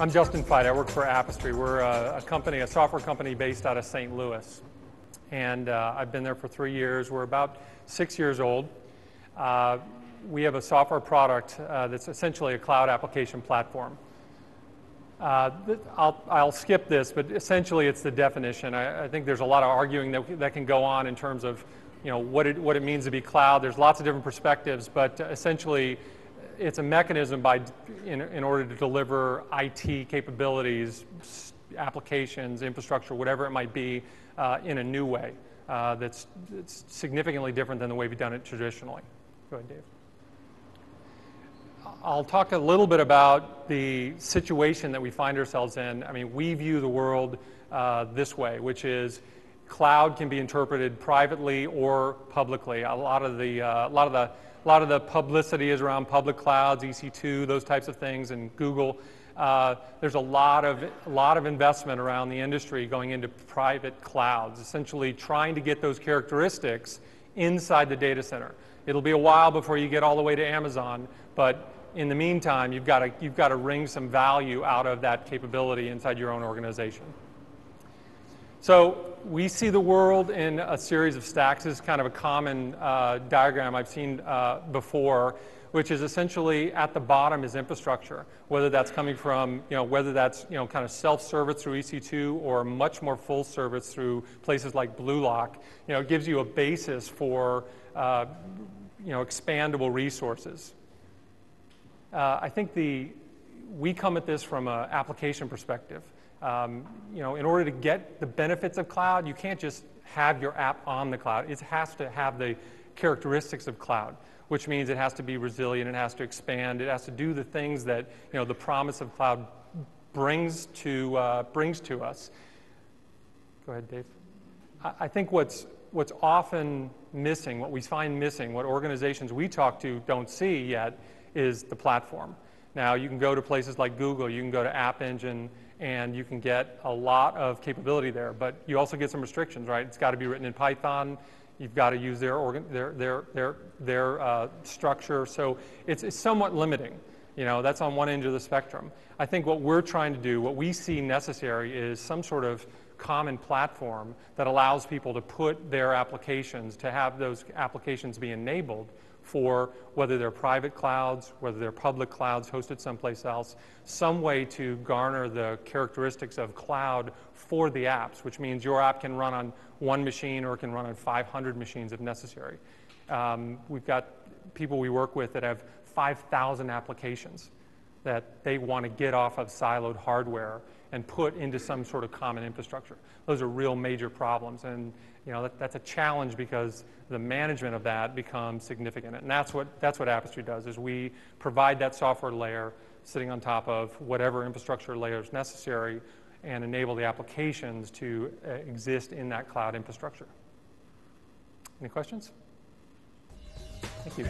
I'm Justin Fite. I work for Appistry. We're a software company based out of St. Louis. And I've been there for 3 years. We're about 6 years old. We have a software product that's essentially a cloud application platform. I'll skip this, but essentially it's the definition. I think there's a lot of arguing that can go on in terms of what it means to be cloud. There's lots of different perspectives, but essentially it's a mechanism in order to deliver IT capabilities, applications, infrastructure, whatever it might be, in a new way that's significantly different than the way we've done it traditionally. Go ahead, Dave. I'll talk a little bit about the situation that we find ourselves in. I mean, we view the world this way, which is cloud can be interpreted privately or publicly. A lot of the publicity is around public clouds, EC2, those types of things, and Google. There's a lot of investment around the industry going into private clouds, essentially trying to get those characteristics inside the data center. It'll be a while before you get all the way to Amazon, but in the meantime, you've got to wring some value out of that capability inside your own organization. So we see the world in a series of stacks. This is kind of a common diagram I've seen before, which is essentially at the bottom is infrastructure, whether that's coming from, whether that's, kind of self-service through EC2 or much more full service through places like BlueLock. It gives you a basis for, expandable resources. I think we come at this from an application perspective. In order to get the benefits of cloud, you can't just have your app on the cloud. It has to have the characteristics of cloud, which means it has to be resilient, it has to expand, it has to do the things that the promise of cloud brings to us. Go ahead, Dave. I think what's often missing, what we find missing, what organizations we talk to don't see yet, is the platform. Now, you can go to places like Google, you can go to App Engine, and you can get a lot of capability there, but you also get some restrictions, right? It's got to be written in Python. You've got to use their structure, so it's somewhat limiting. That's on one end of the spectrum. I think what we're trying to do, what we see necessary, is some sort of common platform that allows people to put their applications, to have those applications be enabled for whether they're private clouds, whether they're public clouds hosted someplace else, some way to garner the characteristics of cloud for the apps, which means your app can run on one machine or it can run on 500 machines if necessary. We've got people we work with that have 5,000 applications that they want to get off of siloed hardware and put into some sort of common infrastructure. Those are real major problems, and that's a challenge because the management of that becomes significant. And that's what Appistry does, is we provide that software layer sitting on top of whatever infrastructure layer is necessary and enable the applications to exist in that cloud infrastructure. Any questions? Thank you.